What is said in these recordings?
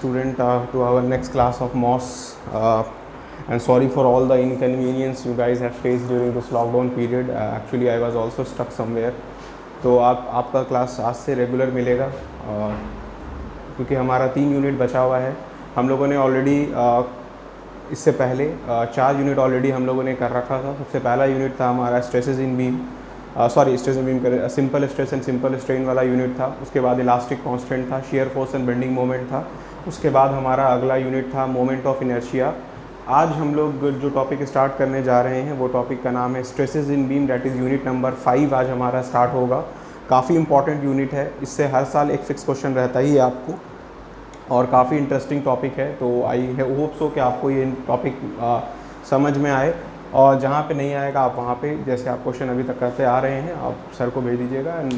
student to our next class of MOS. And sorry for all the inconvenience you guys have faced during this lockdown period. Actually, I was also stuck somewhere. तो आपका class आज से regular मिलेगा क्योंकि हमारा 3 unit बचा हुआ है. हम लोगों ने ऑलरेडी इससे पहले 4 यूनिट ऑलरेडी हम लोगों ने कर रखा था. सबसे पहला यूनिट था हमारा stresses in beam, stress in beam simple stress and simple strain वाला यूनिट था. उसके बाद इलास्टिक कांस्टेंट था, shear force and bending moment था. उसके बाद हमारा अगला यूनिट था मोमेंट ऑफ इनर्शिया. आज हम लोग जो टॉपिक स्टार्ट करने जा रहे हैं वो टॉपिक का नाम है stresses in beam, that is unit number 5 आज हमारा स्टार्ट होगा. काफ़ी इंपॉर्टेंट यूनिट है, इससे हर साल एक फिक्स क्वेश्चन रहता ही है आपको और काफ़ी इंटरेस्टिंग टॉपिक है. तो आई होप सो कि आपको ये टॉपिक समझ में आए और जहाँ पे नहीं आएगा आप वहाँ पे जैसे आप क्वेश्चन अभी तक करते आ रहे हैं आप सर को भेज दीजिएगा एंड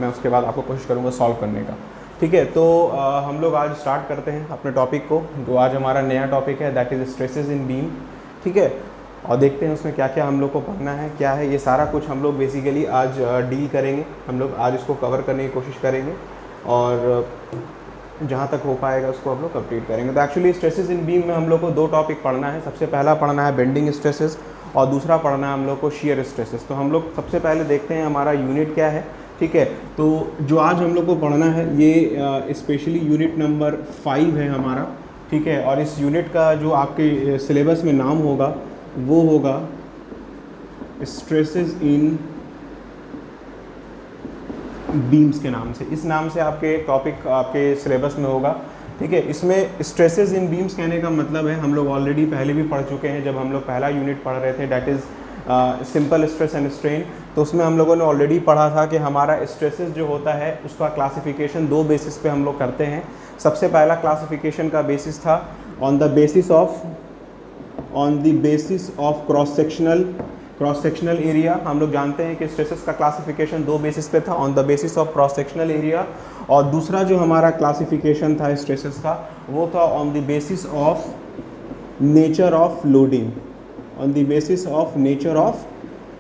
मैं उसके बाद आपको कोशिश करूँगा सॉल्व करने का. ठीक है, तो हम लोग आज स्टार्ट करते हैं अपने टॉपिक को. जो आज हमारा नया टॉपिक है that is stresses in beam. ठीक है, और देखते हैं उसमें क्या क्या हम लोग को पढ़ना है, क्या है ये सारा कुछ हम लोग बेसिकली आज डील करेंगे. हम लोग आज इसको कवर करने की कोशिश करेंगे और जहाँ तक हो पाएगा उसको हम लोग कंप्लीट करेंगे. तो एक्चुअली स्ट्रेसेस इन बीम में हम लोग को 2 टॉपिक पढ़ना है. सबसे पहला पढ़ना है बेंडिंग स्ट्रेसेस और दूसरा पढ़ना है हम लोग को शियर स्ट्रेसेस. तो हम लोग सबसे पहले देखते हैं हमारा यूनिट क्या है. ठीक है, तो जो आज हम लोग को पढ़ना है ये स्पेशली यूनिट नंबर 5 है हमारा. ठीक है, और इस यूनिट का जो आपके सिलेबस में नाम होगा वो होगा स्ट्रेसेस इन बीम्स के नाम से. इस नाम से आपके टॉपिक आपके सिलेबस में होगा. ठीक है, इसमें स्ट्रेसेस इन बीम्स कहने का मतलब है हम लोग ऑलरेडी पहले भी पढ़ चुके हैं जब हम लोग पहला यूनिट पढ़ रहे थे that is simple stress and strain. तो उसमें हम लोगों ने ऑलरेडी पढ़ा था कि हमारा स्ट्रेसेस जो होता है उसका क्लासिफिकेशन 2 बेसिस पे हम लोग करते हैं. सबसे पहला क्लासिफिकेशन का बेसिस था on the basis of cross sectional area. हम लोग जानते हैं कि स्ट्रेसेस का क्लासिफिकेशन 2 बेसिस पे था, on the basis of cross sectional area. और दूसरा जो हमारा क्लासिफिकेशन था स्ट्रेसेस का वो था on the basis of nature of loading, on the basis of nature of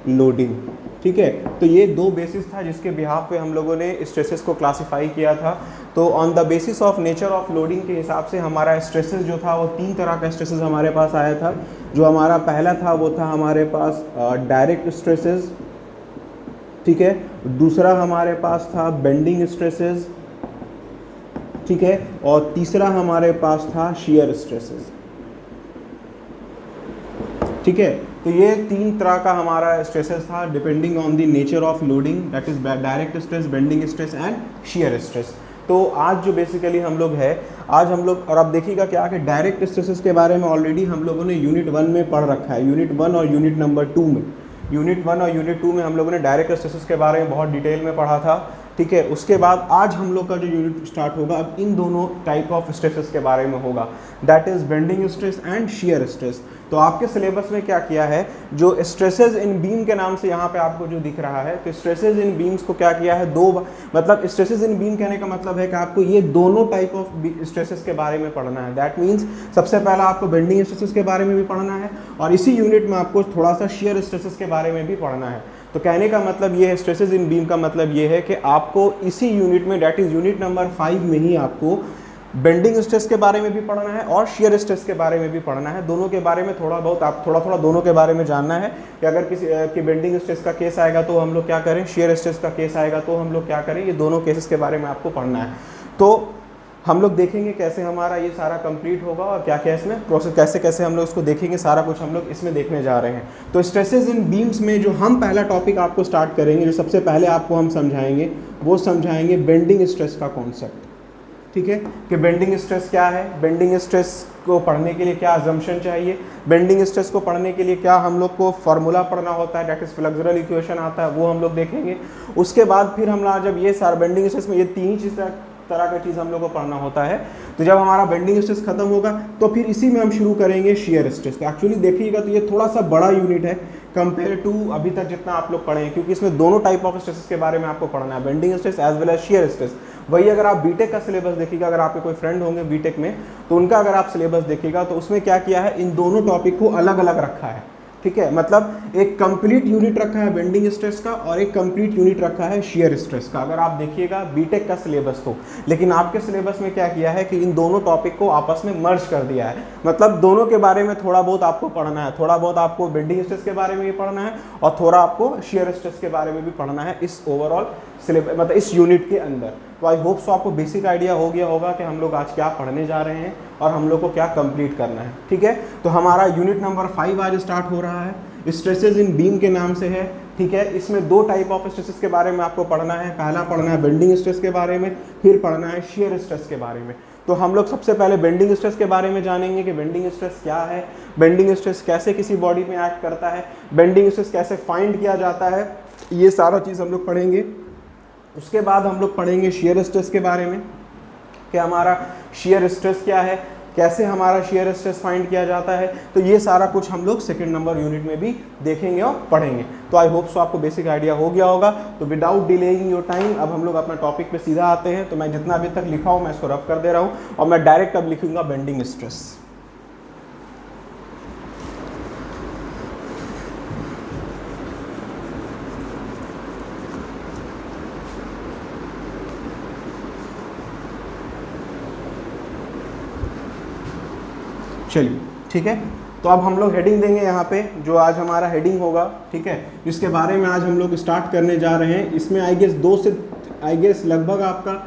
loading. ठीक है, तो ये 2 बेसिस था जिसके बिहाफ पे हम लोगों ने स्ट्रेसेस को क्लासिफाई किया था. तो on the basis of nature of loading के हिसाब से हमारा स्ट्रेसेस जो था वो 3 तरह का स्ट्रेसेस हमारे पास आया था. जो हमारा पहला था वो था हमारे पास डायरेक्ट स्ट्रेसेस. ठीक है, दूसरा हमारे पास था बेंडिंग स्ट्रेसेस. ठीक है, और तीसरा हमारे पास था शियर स्ट्रेसेस. ठीक है, तो ये 3 तरह का हमारा स्ट्रेसेस था depending on the nature of loading, that is direct stress, bending stress and shear stress. तो आज जो बेसिकली हम लोग है आज हम लोग और अब देखिएगा क्या कि डायरेक्ट स्ट्रेसेस के बारे में ऑलरेडी हम लोगों ने यूनिट 1 में पढ़ रखा है. यूनिट 1 और यूनिट नंबर 2 में यूनिट 2 में हम लोगों ने डायरेक्ट स्ट्रेसेस के बारे में बहुत डिटेल में पढ़ा था. ठीक है, उसके बाद आज हम लोग का जो यूनिट स्टार्ट होगा अब इन दोनों टाइप ऑफ स्ट्रेसेस के बारे में होगा, that is bending stress and shear stress. तो आपके सिलेबस में क्या किया है, जो स्ट्रेसेस इन बीम के नाम से यहाँ पे आपको जो दिख रहा है, तो स्ट्रेसेस इन बीम्स को क्या किया है 2 मतलब स्ट्रेसेस इन बीम कहने का मतलब है कि आपको ये दोनों टाइप ऑफ स्ट्रेसेस के बारे में पढ़ना है. दैट मीन्स सबसे पहला आपको बेंडिंग स्ट्रेसेस के बारे में भी पढ़ना है और इसी यूनिट में आपको थोड़ा सा शियर स्ट्रेसेस के बारे में भी पढ़ना है. तो कहने का मतलब ये है स्ट्रेसेस इन बीम का मतलब ये है कि आपको इसी यूनिट में दैट इज़ यूनिट नंबर 5 में ही आपको बेंडिंग स्ट्रेस के बारे में भी पढ़ना है और शियर स्ट्रेस के बारे में भी पढ़ना है. दोनों के बारे में थोड़ा बहुत आप थोड़ा दोनों के बारे में जानना है कि अगर किसी कि बेंडिंग स्ट्रेस का केस आएगा तो हम लोग क्या करें, शेयर स्ट्रेस का केस आएगा तो हम लोग क्या करें, ये दोनों केसेस के बारे में आपको पढ़ना है. तो हम लोग देखेंगे कैसे हमारा ये सारा कंप्लीट होगा और क्या क्या इसमें प्रोसेस कैसे कैसे हम लोग इसको देखेंगे, सारा कुछ हम लोग इसमें देखने जा रहे हैं. तो स्ट्रेसेस इन बीम्स में जो हम पहला टॉपिक आपको स्टार्ट करेंगे, जो सबसे पहले आपको हम समझाएंगे वो समझाएंगे बेंडिंग स्ट्रेस का कॉन्सेप्ट. ठीक है, कि बेंडिंग स्ट्रेस क्या है, बेंडिंग स्ट्रेस को पढ़ने के लिए क्या अजम्पशन चाहिए, बेंडिंग स्ट्रेस को पढ़ने के लिए क्या हम लोग को फार्मूला पढ़ना होता है, दैट इज फ्लेक्सुरल इक्वेशन आता है, वो हम लोग देखेंगे. उसके बाद फिर हम लोग जब ये सारा बेंडिंग स्ट्रेस में ये 3 चीज़ तरह का चीज़ हम लोग को पढ़ना होता है. तो जब हमारा बेंडिंग स्ट्रेस खत्म होगा तो फिर इसी में हम शुरू करेंगे शियर स्ट्रेस. तो एक्चुअली देखिएगा तो ये थोड़ा सा बड़ा यूनिट है कंपेयर टू अभी तक जितना आप लोग पढ़े हैं, क्योंकि इसमें दोनों टाइप ऑफ स्ट्रेसेस के बारे में आपको पढ़ना है, bending stress as well as shear stress. वही अगर आप बीटेक का सिलेबस देखिएगा, अगर आपके कोई फ्रेंड होंगे बीटेक में तो उनका अगर आप सिलेबस देखिएगा तो उसमें क्या किया है, इन दोनों टॉपिक को अलग अलग रखा है. ठीक है, मतलब एक कंप्लीट यूनिट रखा है बेंडिंग स्ट्रेस का और एक कंप्लीट यूनिट रखा है शियर स्ट्रेस का। अगर आप देखिएगा बीटेक का सिलेबस तो, लेकिन आपके सिलेबस में क्या किया है कि इन दोनों टॉपिक को आपस में मर्ज कर दिया है, मतलब दोनों के बारे में थोड़ा बहुत आपको पढ़ना है, थोड़ा बहुत आपको बेंडिंग स्ट्रेस के बारे में भी पढ़ना है और थोड़ा आपको शियर स्ट्रेस के बारे में भी पढ़ना है इस ओवरऑल सिलेबस, मतलब इस यूनिट के अंदर। तो आई होप सो आपको बेसिक आइडिया हो गया होगा कि हम लोग आज क्या पढ़ने जा रहे हैं और हम लोग को क्या कंप्लीट करना है, ठीक है। तो हमारा यूनिट नंबर 5 आज स्टार्ट हो रहा है, स्ट्रेसेस इन बीम के नाम से है, ठीक है। इसमें दो टाइप ऑफ स्ट्रेसेस के बारे में आपको पढ़ना है, पहला पढ़ना है बेंडिंग स्ट्रेस के बारे में, फिर पढ़ना है शियर स्ट्रेस के बारे में। तो हम लोग सबसे पहले बेंडिंग स्ट्रेस के बारे में जानेंगे कि बेंडिंग स्ट्रेस क्या है, बेंडिंग स्ट्रेस कैसे किसी बॉडी में एक्ट करता है, बेंडिंग स्ट्रेस कैसे फाइंड किया जाता है, ये सारा चीज़ हम लोग पढ़ेंगे। उसके बाद हम लोग पढ़ेंगे शियर स्ट्रेस के बारे में कि हमारा शियर स्ट्रेस क्या है, कैसे हमारा शियर स्ट्रेस फाइंड किया जाता है। तो ये सारा कुछ हम लोग सेकंड नंबर यूनिट में भी देखेंगे और पढ़ेंगे। तो आई होप सो आपको बेसिक आइडिया हो गया होगा। तो विदाउट डिलेइंग योर टाइम अब हम लोग अपना टॉपिक पे सीधा आते हैं। तो मैं जितना अभी तक लिखा हूँ मैं इसको रफ कर दे रहा हूँ और मैं डायरेक्ट अब लिखूंगा बेंडिंग स्ट्रेस। चलिए ठीक है, तो अब हम लोग हेडिंग देंगे यहाँ पे, जो आज हमारा हेडिंग होगा, ठीक है, जिसके बारे में आज हम लोग स्टार्ट करने जा रहे हैं। इसमें आई गेस लगभग आपका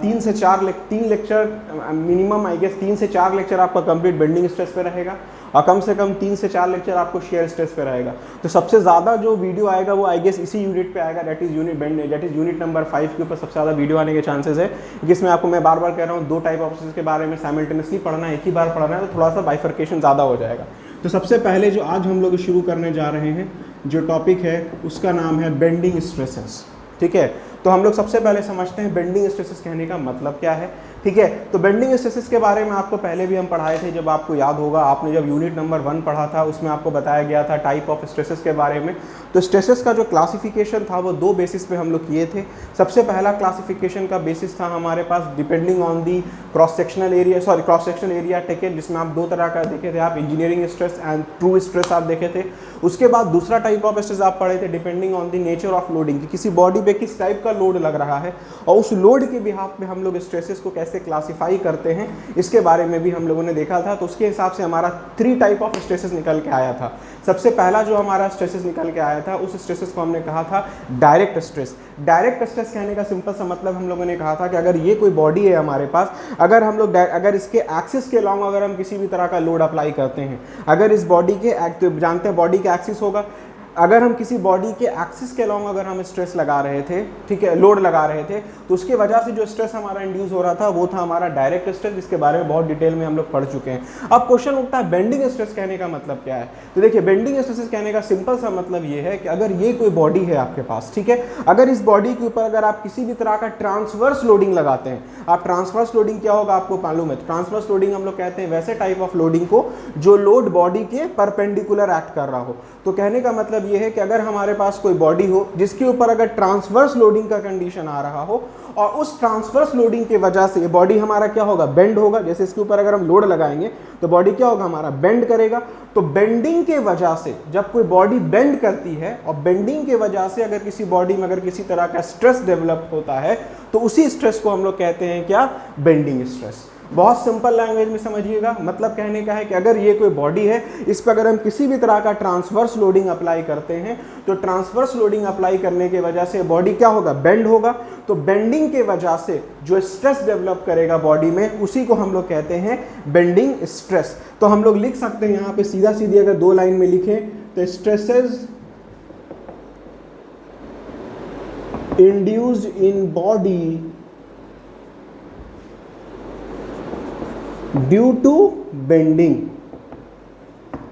3 से 4 लेक्चर मिनिमम, आई गेस 3 से 4 लेक्चर आपका कंप्लीट बेंडिंग स्ट्रेस पे रहेगा और कम से कम 3 से 4 लेक्चर आपको शेयर स्ट्रेस पे रहेगा। तो सबसे ज़्यादा जो वीडियो आएगा वो आई गेस इसी यूनिट पे आएगा, दैट इज़ यूनिट नंबर 5 के ऊपर सबसे ज़्यादा वीडियो आने के चांसेस है। जिसमें आपको मैं बार बार कह रहा हूँ दो टाइप ऑफ स्ट्रेस के बारे में साइमल्टेनियसली पढ़ना है, एक ही बार पढ़ना है, तो थोड़ा सा बाइफर्केशन ज़्यादा हो जाएगा। तो सबसे पहले जो आज हम लोग शुरू करने जा रहे हैं, जो टॉपिक है उसका नाम है बेंडिंग स्ट्रेसेस, ठीक है। तो हम लोग सबसे पहले समझते हैं बेंडिंग स्ट्रेसेस कहने का मतलब क्या है, ठीक है। तो बेंडिंग स्ट्रेसेस के बारे में आपको पहले भी हम पढ़ाए थे, जब आपको याद होगा आपने जब यूनिट नंबर 1 पढ़ा था उसमें आपको बताया गया था टाइप ऑफ स्ट्रेसेस के बारे में। तो स्ट्रेसेस का जो क्लासिफिकेशन था वो 2 बेसिस पे हम लोग किए थे। सबसे पहला क्लासिफिकेशन का बेसिस था हमारे पास depending on the cross sectional area taken, जिसमें आप 2 तरह का देखे थे, आप engineering stress and true stress आप देखे थे। उसके बाद दूसरा टाइप ऑफ स्ट्रेस आप पढ़े थे depending on the nature of loading, कि किसी बॉडी पे किस टाइप का लोड लग रहा है और उस लोड के बिहाफ में हम लोग स्ट्रेसेस को कैसे क्लासिफाई करते हैं, इसके बारे में भी हम लोगों ने देखा था। तो उसके हिसाब से हमारा 3 टाइप ऑफ स्ट्रेसेस निकल के आया था। सबसे पहला जो हमारा स्ट्रेसेस निकल के आया था उस स्ट्रेसेस को हमने कहा था डायरेक्ट स्ट्रेस। डायरेक्ट स्ट्रेस कहने का सिंपल सा मतलब हम लोगों ने कहा था कि अगर ये कोई बॉडी है हमारे पास, अगर इसके एक्सिस के लॉन्ग अगर हम किसी भी तरह का लोड अप्लाई करते हैं, अगर इस बॉडी के तो जानते हैं बॉडी के एक्सिस होगा, अगर हम किसी बॉडी के एक्सिस के लॉन्ग अगर हम स्ट्रेस लगा रहे थे, ठीक है, लोड लगा रहे थे, तो उसके वजह से जो स्ट्रेस हमारा इंड्यूस हो रहा था वो था हमारा डायरेक्ट स्ट्रेस, जिसके बारे में बहुत डिटेल में हम लोग पढ़ चुके हैं। अब क्वेश्चन उठता है बेंडिंग स्ट्रेस कहने का मतलब क्या है। तो देखिए बेंडिंग स्ट्रेस कहने का सिंपल सा मतलब ये है कि अगर ये कोई बॉडी है आपके पास, ठीक है, अगर इस बॉडी के ऊपर अगर आप किसी भी तरह का ट्रांसवर्स लोडिंग लगाते हैं, आप ट्रांसवर्स लोडिंग क्या होगा आपको मालूम है। ट्रांसवर्स लोडिंग हम लोग कहते हैं वैसे टाइप ऑफ लोडिंग को जो लोड बॉडी के परपेंडिकुलर एक्ट कर रहा हो। तो कहने का मतलब ये है कि अगर हमारे पास कोई बॉडी हो जिसके ऊपर अगर ट्रांसवर्स लोडिंग का कंडीशन आ रहा हो और उस ट्रांसवर्स लोडिंग की वजह से बॉडी हमारा क्या होगा, बेंड होगा। जैसे इसके ऊपर अगर हम लोड लगाएंगे तो बॉडी क्या होगा हमारा, बेंड करेगा। तो बेंडिंग के वजह से जब कोई बॉडी बेंड करती है और बेंडिंग के वजह से अगर किसी बॉडी में अगर किसी तरह का स्ट्रेस डेवलप होता है तो उसी स्ट्रेस को हम लोग कहते हैं क्या, बेंडिंग स्ट्रेस। बहुत सिंपल लैंग्वेज में समझिएगा, मतलब कहने का है कि अगर ये कोई बॉडी है, इस पर अगर हम किसी भी तरह का ट्रांसवर्स लोडिंग अप्लाई करते हैं तो ट्रांसवर्स लोडिंग अप्लाई करने की वजह से बॉडी क्या होगा, बेंड होगा। तो बेंडिंग के वजह से जो स्ट्रेस डेवलप करेगा बॉडी में उसी को हम लोग कहते हैं बेंडिंग स्ट्रेस। तो हम लोग लिख सकते हैं यहाँ पे सीधा सीधी अगर 2 लाइन में लिखें तो stresses induced in body due to bending,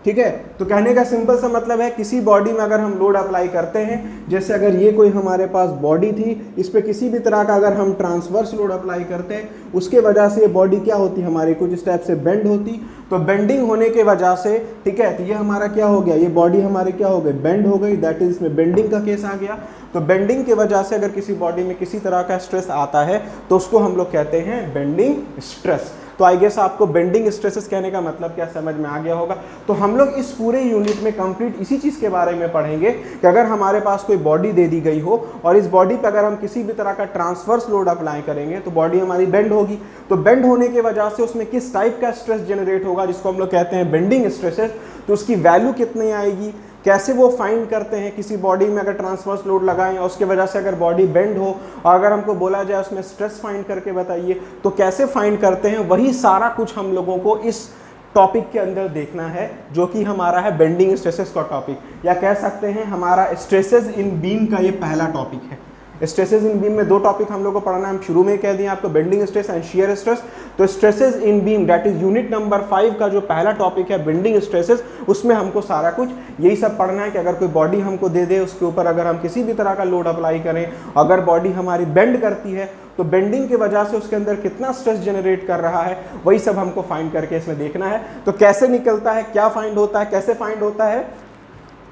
ठीक है। तो कहने का सिंपल सा मतलब है किसी बॉडी में अगर हम लोड अप्लाई करते हैं, जैसे अगर ये कोई हमारे पास बॉडी थी, इस पे किसी भी तरह का अगर हम ट्रांसवर्स लोड अप्लाई करते हैं, उसके वजह से ये बॉडी क्या होती हमारी, कुछ इस टाइप से बेंड होती। तो बेंडिंग होने के वजह से, ठीक है, तो ये हमारा क्या हो गया, ये बॉडी हमारी क्या हो गई, बेंड हो गई, दैट इज इसमें बेंडिंग का केस आ गया। तो बेंडिंग की वजह से अगर किसी बॉडी में किसी तरह का स्ट्रेस आता है तो उसको हम लोग कहते हैं बेंडिंग स्ट्रेस। तो आई गेस आपको बेंडिंग स्ट्रेसेस कहने का मतलब क्या समझ में आ गया होगा। तो हम लोग इस पूरे यूनिट में कंप्लीट इसी चीज़ के बारे में पढ़ेंगे कि अगर हमारे पास कोई बॉडी दे दी गई हो और इस बॉडी पर अगर हम किसी भी तरह का ट्रांसवर्स लोड अप्लाई करेंगे तो बॉडी हमारी बेंड होगी। तो बेंड होने की वजह से उसमें किस टाइप का स्ट्रेस जनरेट होगा, जिसको हम लोग कहते हैं बेंडिंग स्ट्रेसेस, तो उसकी वैल्यू कितनी आएगी, कैसे वो फाइंड करते हैं किसी बॉडी में अगर ट्रांसवर्स लोड लगाएं और उसके वजह से अगर बॉडी बेंड हो और अगर हमको बोला जाए उसमें स्ट्रेस फाइंड करके बताइए तो कैसे फाइंड करते हैं, वही सारा कुछ हम लोगों को इस टॉपिक के अंदर देखना है, जो कि हमारा है बेंडिंग स्ट्रेसेस का टॉपिक, या कह सकते हैं हमारा स्ट्रेसेस इन बीम का ये पहला टॉपिक है। स्ट्रेसेस इन बीम में दो टॉपिक हम लोग को पढ़ना है, हम शुरू में कह दिए आपको bending stress and shear stress. तो stresses in beam that is unit number 5 का जो पहला टॉपिक है बेंडिंग स्ट्रेसेस, उसमें हमको सारा कुछ यही सब पढ़ना है कि अगर कोई बॉडी हमको दे दे उसके ऊपर अगर हम किसी भी तरह का लोड अप्लाई करें, अगर बॉडी हमारी बेंड करती है तो बेंडिंग की वजह से उसके अंदर कितना स्ट्रेस जनरेट कर रहा है, वही सब हमको फाइंड करके इसमें देखना है। तो कैसे निकलता है, क्या फाइंड होता है, कैसे फाइंड होता है,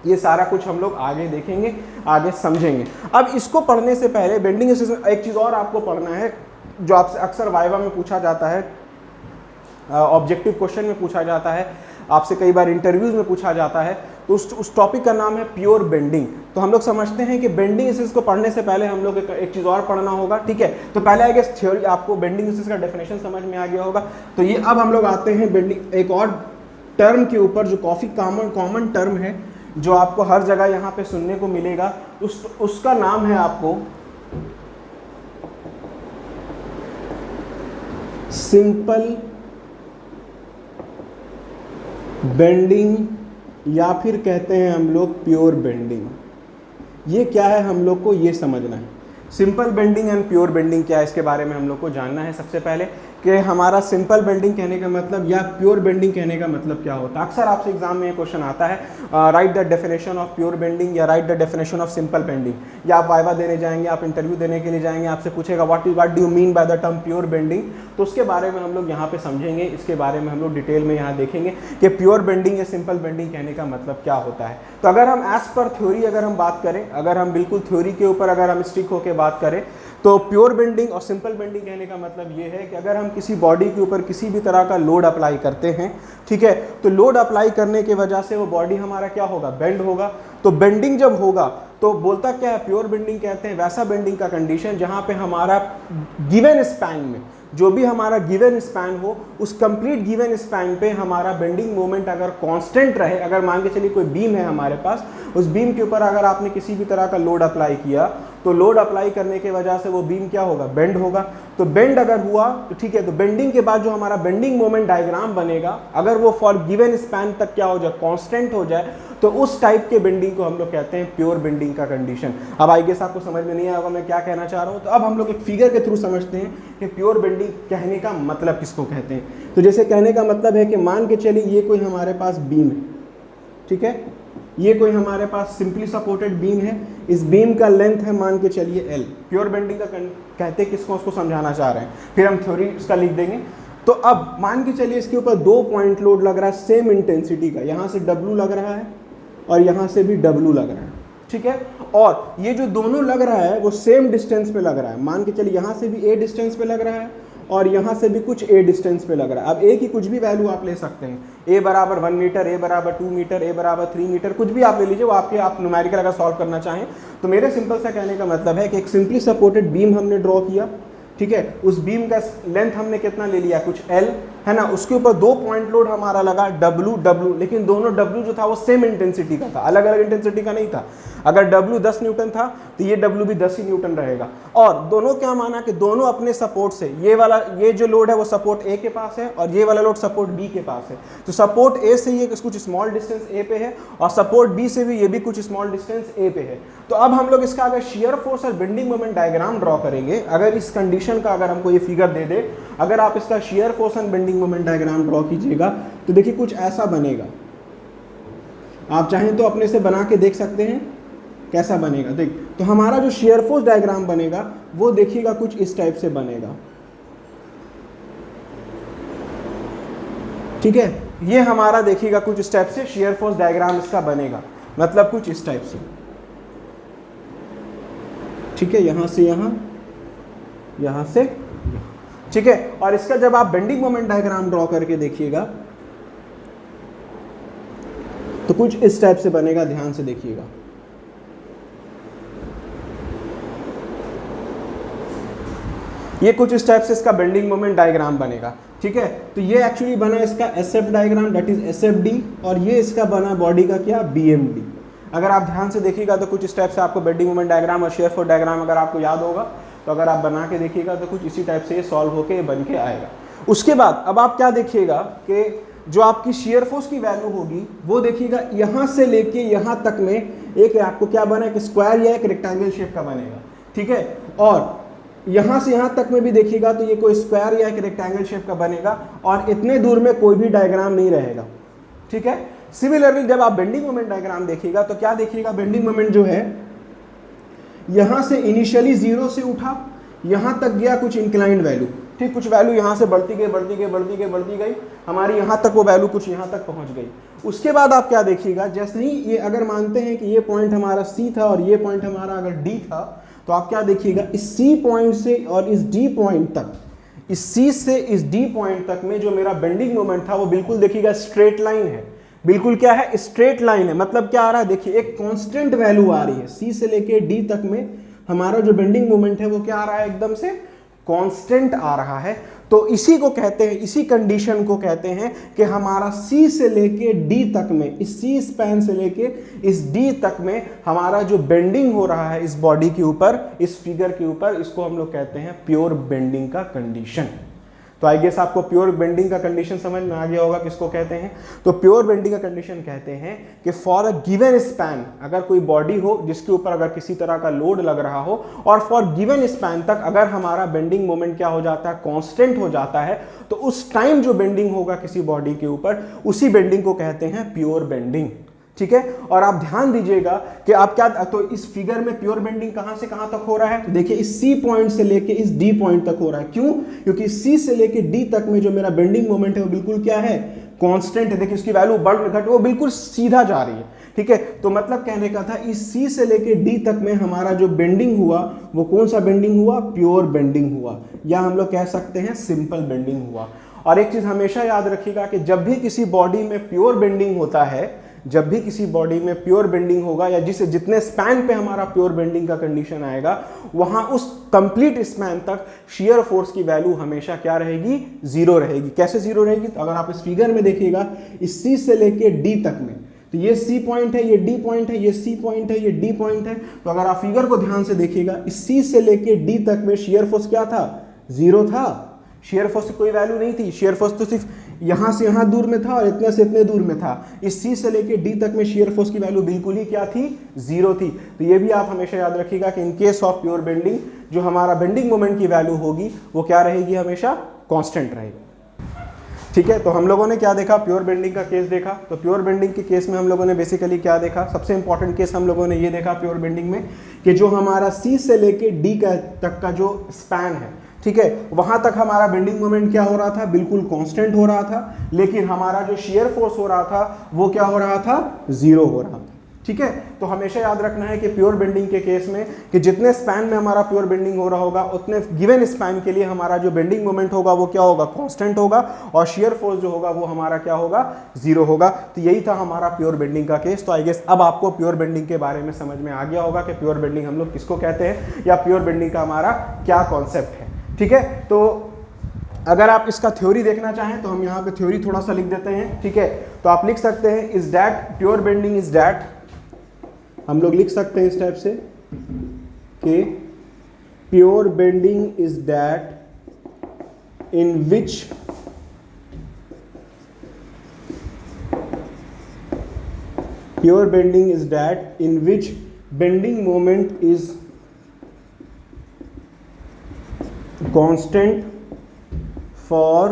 ये सारा कुछ हम लोग आगे देखेंगे, आगे समझेंगे। अब इसको पढ़ने से पहले बेंडिंग स्ट्रेस में एक चीज़ और आपको पढ़ना है जो आपसे अक्सर वाइवा में पूछा जाता है, ऑब्जेक्टिव क्वेश्चन में पूछा जाता है, आपसे कई बार इंटरव्यूज में पूछा जाता है। तो उस टॉपिक का नाम है प्योर बेंडिंग। तो हम लोग समझते हैं कि बेंडिंग स्ट्रेस को पढ़ने से पहले हम लोग एक चीज़ और पढ़ना होगा, ठीक है। तो पहले आई गेस थ्योरी आपको बेंडिंग स्ट्रेस का डेफिनेशन समझ में आ गया होगा। तो ये अब हम लोग आते हैं बेंडिंग एक और टर्म के ऊपर जो काफ़ी कॉमन टर्म है, जो आपको हर जगह यहाँ पे सुनने को मिलेगा। उसका नाम है आपको सिंपल बेंडिंग या फिर कहते हैं हम लोग प्योर बेंडिंग। ये क्या है हम लोग को ये समझना है। Simple bending and pure bending क्या है, इसके बारे में हम लोग को जानना है सबसे पहले कि हमारा सिंपल बेंडिंग कहने का मतलब या प्योर बेंडिंग कहने का मतलब क्या होता है। अक्सर आपसे एग्जाम में ये क्वेश्चन आता है, write the definition of pure bending या write the definition of simple bending. या आप वाइवा देने जाएंगे, आप इंटरव्यू देने के लिए जाएंगे, आपसे पूछेगा what do you mean by the term pure bending. तो उसके बारे में हम लोग यहाँ पे समझेंगे, इसके बारे में हम लोग डिटेल में यहाँ देखेंगे कि प्योर बेंडिंग या सिंपल बेंडिंग कहने का मतलब क्या होता है। तो अगर हम एज पर थ्योरी अगर हम बात करें, अगर हम बिल्कुल थ्योरी के ऊपर अगर हम स्टिक होकर बात करें, तो प्योर बेंडिंग और सिंपल बेंडिंग कहने का मतलब ये है कि अगर हम किसी बॉडी के ऊपर किसी भी तरह का लोड अप्लाई करते हैं, ठीक है, तो लोड अप्लाई करने की वजह से वो बॉडी हमारा क्या होगा, बेंड होगा। तो बेंडिंग जब होगा तो बोलता क्या है, प्योर बेंडिंग कहते हैं वैसा बेंडिंग का कंडीशन जहां पे हमारा गिवन स्पैन में जो भी हमारा गिवन स्पैन हो, उस कंप्लीट गिवन स्पैन पे हमारा बेंडिंग मोमेंट अगर कांस्टेंट रहे। अगर मान के चलिए कोई बीम है हमारे पास, उस बीम के ऊपर अगर आपने किसी भी तरह का लोड अप्लाई किया तो लोड अप्लाई करने की वजह से वो बीम क्या होगा, बेंड होगा। तो बेंड अगर हुआ तो ठीक है, तो बेंडिंग के बाद जो हमारा बेंडिंग मोमेंट डायग्राम बनेगा, अगर वो फॉर गिवन स्पैन तक क्या हो जाए, कांस्टेंट हो जाए, तो उस टाइप के बेंडिंग को हम लोग कहते हैं प्योर बेंडिंग का कंडीशन। अब आई गेस आपको समझ में नहीं आएगा मैं क्या कहना चाह रहा हूँ। तो अब हम लोग एक फिगर के थ्रू समझते हैं कि प्योर बेंडिंग कहने का मतलब किसको कहते हैं। तो जैसे कहने का मतलब है कि मान के चलिए ये कोई हमारे पास बीम है, ठीक है, ये कोई हमारे पास सिंपली सपोर्टेड बीम है, इस बीम का लेंथ है मान के चलिए L। प्योर बेंडिंग का कहते हैं किसको, उसको समझाना चाह रहे हैं, फिर हम थ्योरी इसका लिख देंगे। तो अब मान के चलिए इसके ऊपर 2 पॉइंट लोड लग रहा है सेम इंटेंसिटी का, यहाँ से W लग रहा है और यहाँ से भी W लग रहा है, ठीक है। और ये जो दोनों लग रहा है वो सेम डिस्टेंस पे लग रहा है। मान के चलिए यहाँ से भी A डिस्टेंस पे लग रहा है और यहाँ से भी कुछ A डिस्टेंस पे लग रहा है। अब A की कुछ भी वैल्यू आप ले सकते हैं, A बराबर 1 मीटर, A बराबर 2 मीटर, A बराबर 3 मीटर, कुछ भी आप ले लीजिए, वो आपके आप न्यूमेरिकल अगर सॉल्व करना चाहें। तो मेरे सिंपल सा कहने का मतलब है कि एक सिंपली सपोर्टेड बीम हमने ड्रॉ किया, ठीक है, उस बीम का लेंथ हमने कितना ले लिया, कुछ L है ना, उसके ऊपर 2 पॉइंट लोड हमारा लगा W, लेकिन दोनों W जो था वो सेम इंटेंसिटी का था, अलग अलग इंटेंसिटी का नहीं था। अगर W 10 न्यूटन था तो ये W भी 10 ही न्यूटन रहेगा। और दोनों क्या माना कि दोनों अपने सपोर्ट से, ये जो लोड है वो सपोर्ट A के पास है और ये वाला लोड सपोर्ट B के पास है। तो सपोर्ट A से ये कुछ स्मॉल डिस्टेंस A पे है और सपोर्ट B से भी ये भी कुछ स्मॉल डिस्टेंस A पे है। तो अब हम लोग इसका अगर शियर फोर्स और बेंडिंग मोमेंट डायग्राम ड्रॉ करेंगे, अगर इस कंडीशन का अगर हमको ये फिगर दे दे, अगर आप इसका shear force and bending moment diagram draw कीजिएगा तो देखिए कुछ ऐसा बनेगा। आप चाहें तो अपने से बना के देख सकते हैं कैसा बनेगा। देख, तो हमारा जो शियर फोर्स डायग्राम बनेगा वो देखिएगा कुछ इस टाइप से बनेगा, ठीक है। ये हमारा देखिएगा कुछ इस टाइप से शियर फोर्स डायग्राम इसका बनेगा, मतलब कुछ इस टाइप से, ठीक है, यहां से यहां, यहां से। ठीक है। और इसका जब आप बेंडिंग मोमेंट डायग्राम ड्रॉ करके देखिएगा तो कुछ इस टाइप से बनेगा, ध्यान से देखिएगा। ये कुछ इस टाइप से इसका बेंडिंग मोमेंट डायग्राम बनेगा, ठीक है। तो ये एक्चुअली बना इसका SF diagram, that is SFD, और ये इसका बना बॉडी का क्या, BMD। अगर आप ध्यान से देखिएगा तो कुछ इस टाइप से आपको बेंडिंग मोमेंट डायग्राम और शियर फोर्स डायग्राम अगर आपको याद होगा तो अगर आप बना के देखिएगा तो कुछ इसी टाइप से ये सॉल्व होके बन के आएगा। उसके बाद अब आप क्या देखिएगा कि जो आपकी शियर फोर्स की वैल्यू होगी वो देखिएगा यहाँ से लेके यहाँ तक में एक आपको क्या बना, एक स्क्वायर या एक रेक्टेंगल शेप का बनेगा, ठीक है। और यहाँ से यहाँ तक में भी देखिएगा तो ये कोई स्क्वायर या एक रेक्टेंगल शेप का बनेगा और इतने दूर में कोई भी डायग्राम नहीं रहेगा, ठीक है। सिमिलरली जब आप बेंडिंग मोमेंट डायग्राम देखिएगा तो क्या देखिएगा, बेंडिंग मोमेंट जो है यहाँ से इनिशियली 0 से उठा, यहाँ तक गया कुछ इंक्लाइंड वैल्यू, ठीक, कुछ वैल्यू यहाँ से बढ़ती गई हमारी यहाँ तक, वो वैल्यू कुछ यहाँ तक पहुँच गई। उसके बाद आप क्या देखिएगा, जैसे ही ये अगर मानते हैं कि ये पॉइंट हमारा C था और ये पॉइंट हमारा अगर D था, तो आप क्या देखिएगा, इस C पॉइंट से और इस D पॉइंट तक, इस C से इस D पॉइंट तक में जो मेरा बेंडिंग मोमेंट था वो बिल्कुल देखिएगा स्ट्रेट लाइन है, बिल्कुल क्या है, स्ट्रेट लाइन है। मतलब क्या आ रहा है, देखिए एक कांस्टेंट वैल्यू आ रही है, C से लेके D तक में हमारा जो बेंडिंग मोमेंट है वो क्या आ रहा है, एकदम से कांस्टेंट आ रहा है। तो इसी को कहते हैं, इसी कंडीशन को कहते हैं कि हमारा C से लेके D तक में, इस C स्पैन से लेके इस D तक में हमारा जो बेंडिंग हो रहा है इस बॉडी के ऊपर, इस फिगर के ऊपर, इसको हम लोग कहते हैं प्योर बेंडिंग का कंडीशन। तो आई गेस आपको प्योर बेंडिंग का कंडीशन समझ में आ गया होगा किसको कहते हैं। तो प्योर बेंडिंग का कंडीशन कहते हैं कि फॉर अ गिवन स्पैन, अगर कोई बॉडी हो जिसके ऊपर अगर किसी तरह का लोड लग रहा हो और फॉर गिवन स्पैन तक अगर हमारा बेंडिंग मोमेंट क्या हो जाता है, कांस्टेंट हो जाता है, तो उस टाइम जो बेंडिंग होगा किसी बॉडी के ऊपर, उसी बेंडिंग को कहते हैं प्योर बेंडिंग, ठीक है। और आप ध्यान दीजिएगा कि आप क्या, तो इस फिगर में प्योर बेंडिंग कहां से कहां तक हो रहा है, तो देखिए इस C पॉइंट से लेके इस D पॉइंट तक हो रहा है। क्यों? क्योंकि C से लेके D तक में जो मेरा बेंडिंग मोमेंट है वो बिल्कुल क्या है, कांस्टेंट है। देखिए उसकी वैल्यू बढ़ घट वो बिल्कुल सीधा जा रही है, ठीक है। तो मतलब कहने का था इस C से लेके D तक में हमारा जो बेंडिंग हुआ वो कौन सा बेंडिंग हुआ, प्योर बेंडिंग हुआ, या हम लोग कह सकते हैं सिंपल बेंडिंग हुआ। और एक चीज हमेशा याद रखिएगा कि जब भी किसी बॉडी में प्योर बेंडिंग होता है, जब भी किसी बॉडी में प्योर बेंडिंग होगा या जिसे जितने स्पैन पे हमारा प्योर बेंडिंग का कंडीशन आएगा, वहां उस कंप्लीट स्पैन तक शियर फोर्स की वैल्यू हमेशा क्या रहेगी, 0 रहेगी। कैसे 0 रहेगी, तो अगर आप इस फिगर में देखिएगा इस C से लेके D तक में, तो ये C पॉइंट है, ये D पॉइंट है, ये C पॉइंट है, ये D पॉइंट है। तो अगर आप फिगर को ध्यान से देखिएगा, इस C से लेके D तक में शियर फोर्स क्या था, 0 था, शेयर फोर्स की कोई वैल्यू नहीं थी। शेयर फोर्स तो सिर्फ यहाँ से यहाँ दूर में था और इतने से इतने दूर में था। इस C से लेके D तक में शेयर फोर्स की वैल्यू बिल्कुल ही क्या थी, 0 थी। तो ये भी आप हमेशा याद रखिएगा कि in case of pure bending जो हमारा बेंडिंग मोमेंट की वैल्यू होगी वो क्या रहेगी, हमेशा कांस्टेंट रहेगी, ठीक है। तो हम लोगों ने क्या देखा, प्योर बेंडिंग का केस देखा। तो प्योर बेंडिंग के केस में हम लोगों ने बेसिकली क्या देखा, सबसे इंपॉर्टेंट केस हम लोगों ने ये देखा प्योर बेंडिंग में कि जो हमारा C से लेके D तक का जो स्पैन है, ठीक है, वहां तक हमारा बेंडिंग मोमेंट क्या हो रहा था, बिल्कुल कांस्टेंट हो रहा था। लेकिन हमारा जो शियर फोर्स हो रहा था वो क्या हो रहा था, 0 हो रहा था, ठीक है। तो हमेशा याद रखना है कि प्योर बेंडिंग के केस में कि जितने स्पैन में हमारा प्योर बेंडिंग हो रहा होगा उतने गिवन स्पैन के लिए हमारा जो बेंडिंग मोमेंट होगा वो क्या होगा, कांस्टेंट होगा, और शियर फोर्स जो होगा वो हमारा क्या होगा, 0 होगा। तो यही था हमारा प्योर बेंडिंग का केस। तो आई गेस अब आपको प्योर बेंडिंग के बारे में समझ में आ गया होगा कि प्योर बेंडिंग हम लोग किसको कहते हैं या प्योर बेंडिंग का हमारा क्या कॉन्सेप्ट है, ठीक है। तो अगर आप इसका थ्योरी देखना चाहें तो हम यहाँ पे थ्योरी थोड़ा सा लिख देते हैं, ठीक है। तो आप लिख सकते हैं is that pure bending is that, हम लोग लिख सकते हैं इस टाइप से कि pure bending is that in which pure bending is that in which bending moment is constant for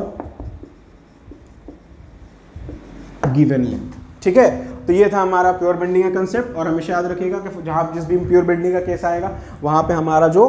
given length, ठीक है। तो ये था हमारा प्योर बेंडिंग का कंसेप्ट। और हमेशा याद रखिएगा कि जहां जिस भी प्योर बेंडिंग का केस आएगा वहां पे हमारा जो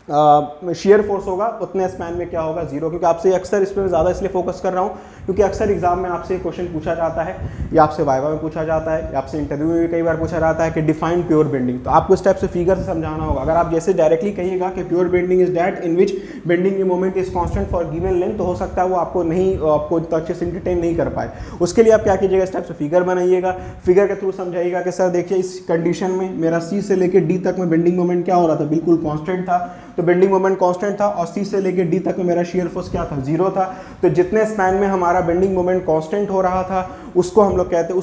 शेयर फोर्स होगा उतने स्पैन में क्या होगा, 0। क्योंकि आपसे अक्सर इस पर ज़्यादा इसलिए फोकस कर रहा हूँ क्योंकि अक्सर एग्जाम में आपसे क्वेश्चन पूछा जाता है, या आपसे वाइवा में पूछा जाता है, या आपसे इंटरव्यू में भी कई बार पूछा जाता है कि डिफाइन प्योर बेंडिंग। तो आपको इस टाइप से फिगर से समझाना होगा। अगर आप जैसे डायरेक्टली कहिएगा कि pure bending is that in which bending की moment is constant for given length, तो हो सकता है वो आपको इतना अच्छे से इंटरटेन नहीं कर पाए। उसके लिए आप क्या कीजिएगा, इस टाइप से फिगर बनाइएगा, फिगर के थ्रू समझाइएगा कि सर देखिए इस कंडीशन में मेरा सी से लेकर डी तक में बेंडिंग मोमेंट क्या हो रहा था, बिल्कुल कांस्टेंट था। तो बेंडिंग मोमेंट कांस्टेंट था और सी से लेकर डी तक में मेरा शियर फोर्स क्या था, जीरो था। तो जितने स्पैन में हमारा बेंडिंग मोमेंट कांस्टेंट हो रहा था उसको हम लोग कहते हैं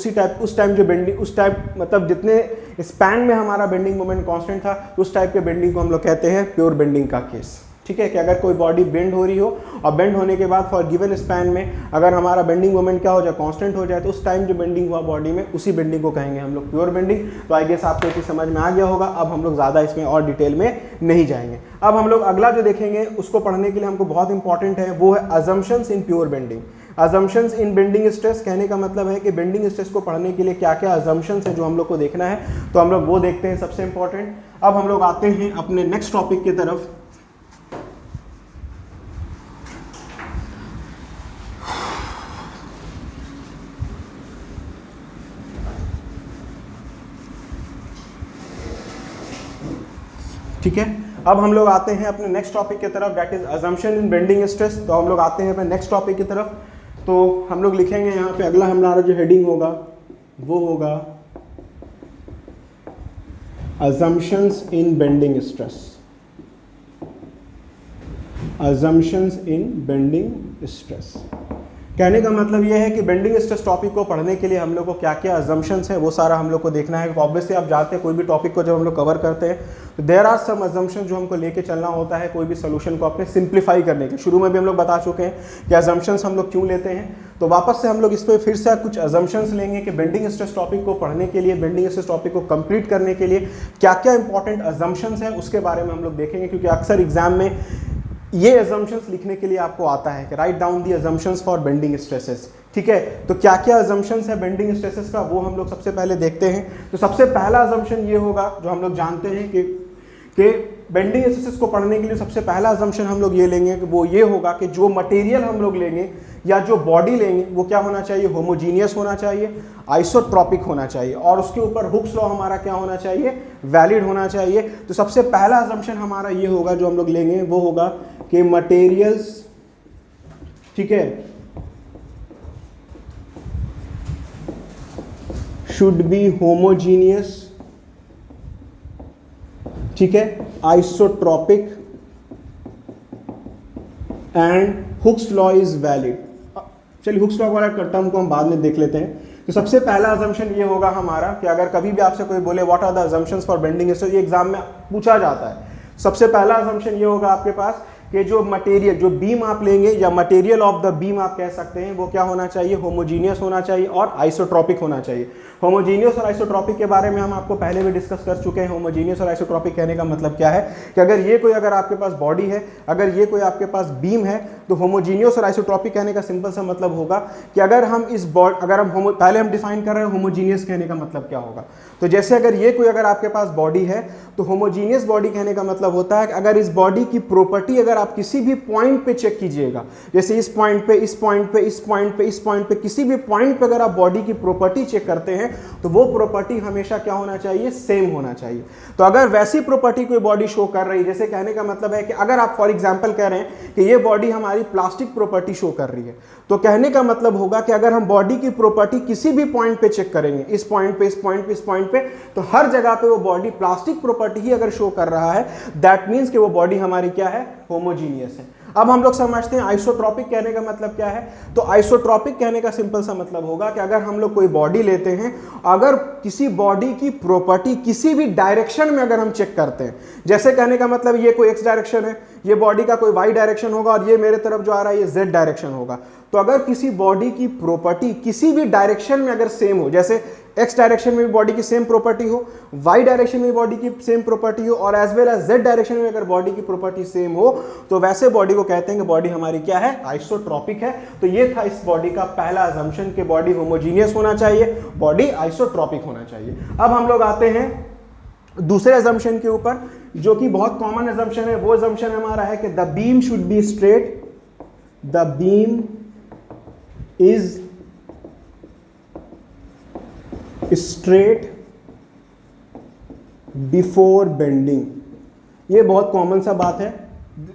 उस टाइम मतलब जितने स्पैन में हमारा बेंडिंग मोमेंट कांस्टेंट था उस टाइप के बेंडिंग को हम लोग कहते हैं प्योर बेंडिंग का केस। ठीक है, कि अगर कोई बॉडी बेंड हो रही हो और बेंड होने के बाद फॉर गिवन स्पैन में अगर हमारा बेंडिंग मोमेंट क्या हो जाए, कांस्टेंट हो जाए, तो उस टाइम जो बेंडिंग हुआ बॉडी में उसी बेंडिंग को कहेंगे हम लोग प्योर बेंडिंग। तो आई गेस आपको ये समझ में आ गया होगा। अब हम लोग ज़्यादा इसमें और डिटेल में नहीं जाएंगे। अब हम लोग अगला जो देखेंगे उसको पढ़ने के लिए हमको बहुत इंपॉर्टेंट है, वो है assumptions in pure bending. Assumptions in bending stress कहने का मतलब है कि बेंडिंग स्ट्रेस को पढ़ने के लिए क्या क्या अजम्पशंस है जो हम लोग को देखना है, तो हम लोग वो देखते हैं सबसे इंपॉर्टेंट। अब हम लोग आते हैं अपने नेक्स्ट टॉपिक की तरफ। ठीक है, अब हम लोग आते हैं अपने नेक्स्ट टॉपिक की तरफ, that is assumption in bending stress. तो हम लोग आते हैं अपने नेक्स्ट टॉपिक की तरफ। तो हम लोग लिखेंगे यहाँ पे अगला हमारा जो हेडिंग होगा वो होगा assumptions in bending stress. Assumptions in bending stress कहने का मतलब यह है कि बेंडिंग स्ट्रेस टॉपिक को पढ़ने के लिए हम लोग को क्या क्या अजम्पशंस है वो सारा हम लोग को देखना है। ऑब्वियसली आप जानते हैं कोई भी टॉपिक को जब हम लोग कवर करते हैं तो देयर आर सम अजम्पशंस जो हमको लेके चलना होता है कोई भी सोल्यूशन को अपने सिंप्लीफाई करने के। शुरू में भी हम लोग बता चुके हैं कि अजम्पशंस हम लोग क्यों लेते हैं, तो वापस से हम लोग इस पर फिर से कुछ अजम्पशंस लेंगे कि बेंडिंग स्ट्रेस टॉपिक को पढ़ने के लिए, बेंडिंग स्ट्रेस टॉपिक को कंप्लीट करने के लिए क्या क्या इंपॉर्टेंट अजम्पशंस है उसके बारे में हम लोग देखेंगे। क्योंकि अक्सर एग्जाम में ये अजम्पशंस लिखने के लिए आपको आता है कि write down the assumptions for bending stresses. ठीक है, तो क्या क्या अजम्पशंस है बेंडिंग स्ट्रेसेस का वो हम लोग सबसे पहले देखते हैं। तो सबसे पहला अजम्पशन ये होगा जो हम लोग जानते हैं कि बेंडिंग स्ट्रेसेस को पढ़ने के लिए सबसे पहला अजम्पशन हम लोग ये लेंगे कि वो ये होगा कि जो मटेरियल हम लोग लेंगे या जो बॉडी लेंगे वो क्या होना चाहिए, होमोजीनियस होना चाहिए, आइसोट्रॉपिक होना चाहिए और उसके ऊपर हुक्स लॉ हमारा क्या होना चाहिए, वैलिड होना चाहिए। तो सबसे पहला अजम्पशन हमारा ये होगा जो हम लोग लेंगे वो होगा कि मटेरियल्स, ठीक है, शुड बी होमोजीनियस, ठीक है, isotropic and Hooke's law is valid. चलिए हुक्स लॉ वाला टर्म को हम बाद में देख लेते हैं। तो सबसे पहला अजम्पशन ये होगा हमारा कि अगर कभी भी आपसे कोई बोले what are the assumptions for bending stress, ये एग्जाम में पूछा जाता है। सबसे पहला अजम्पशन ये होगा आपके पास कि जो मटेरियल, जो बीम आप लेंगे या मटेरियल ऑफ द बीम आप कह सकते हैं, वो क्या होना चाहिए, होमोजीनियस होना चाहिए और आइसोट्रॉपिक होना चाहिए। होमोजीनियस और आइसोट्रॉपिक के बारे में हम आपको पहले भी डिस्कस कर चुके हैं। होमोजीनियस और आइसोट्रॉपिक कहने का मतलब क्या है कि अगर आपके पास बॉडी है, अगर ये कोई आपके पास बीम है, तो होमोजीनियस और आइसोट्रॉपिक कहने का सिंपल सा मतलब होगा कि अगर हम पहले हम डिफाइन कर रहे हैं होमोजीनियस कहने का मतलब क्या होगा। तो जैसे अगर आपके पास बॉडी है तो होमोजीनियस बॉडी कहने का मतलब होता है कि अगर इस बॉडी की प्रॉपर्टी अगर आप किसी भी पॉइंट पे चेक कीजिएगा, जैसे इस पॉइंट पे, इस पॉइंट पे, इस पॉइंट पे, इस पॉइंट पे, किसी भी पॉइंट पे अगर आप बॉडी की प्रॉपर्टी चेक करते हैं तो वो प्रॉपर्टी हमेशा क्या होना चाहिए, सेम होना चाहिए। तो अगर वैसी प्रॉपर्टी कोई बॉडी शो कर रही है, जैसे कहने का मतलब है कि अगर आप फॉर एग्जांपल कह रहे हैं कि ये बॉडी हमारी प्लास्टिक प्रॉपर्टी शो कर रही है, तो कहने का मतलब होगा कि अगर हम बॉडी की प्रॉपर्टी किसी भी पॉइंट पे चेक करेंगे, इस पॉइंट पे, इस पॉइंट पे, इस पॉइंट पे, तो हर जगह पे वो बॉडी प्लास्टिक प्रॉपर्टी ही अगर शो कर रहा है, दैट मीन्स कि वो बॉडी हमारी क्या है, होमोजीनियस है। अब हम लोग समझते हैं आइसोट्रॉपिक कहने का मतलब क्या है। तो आइसोट्रॉपिक कहने का सिंपल सा मतलब होगा कि अगर हम लोग कोई बॉडी लेते हैं, अगर किसी बॉडी की प्रॉपर्टी किसी भी डायरेक्शन में अगर हम चेक करते हैं, जैसे कहने का मतलब ये कोई एक्स डायरेक्शन है, ये बॉडी का कोई वाई डायरेक्शन होगा और ये मेरे तरफ जो आ रहा है ये जेड डायरेक्शन होगा। तो अगर किसी बॉडी की प्रॉपर्टी किसी भी डायरेक्शन में अगर सेम हो, जैसे एक्स डायरेक्शन में भी बॉडी की सेम प्रॉपर्टी हो, वाई डायरेक्शन में बॉडी की सेम प्रॉपर्टी हो और as well as Z direction में अगर बॉडी की प्रॉपर्टी सेम हो, तो वैसे बॉडी को कहते हैं कि बॉडी हमारी क्या है, आइसोट्रॉपिक है। तो ये था इस बॉडी का पहला अजम्पशन कि बॉडी होमोजीनियस होना चाहिए, बॉडी आइसोट्रॉपिक होना चाहिए। अब हम लोग आते हैं दूसरे अजम्पशन के ऊपर, जो कि बहुत कॉमन अजम्पशन है। वो अजम्पशन हमारा है कि the beam should be straight, the beam is straight before bending. ये बहुत कॉमन सा बात है।